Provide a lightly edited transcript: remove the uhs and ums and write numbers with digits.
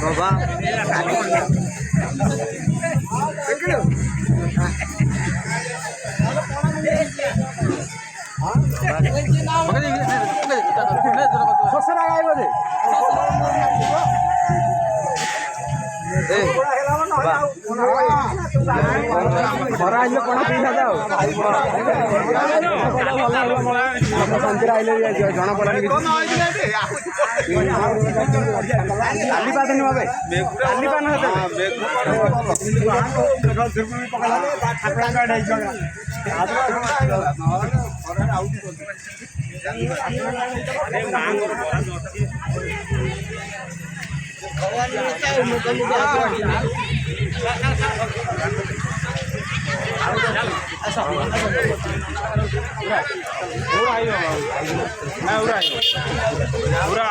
বাবা ଖରା ଆଇଲେ କଣ ପିଇଲା ଯାଉ ଶାନ୍ତିରେ ଆଇଲେ ଜଣା ପଡିଲାନି କାଲି ପାଦନି ଭାବେ କାଲି ପାନ पूरा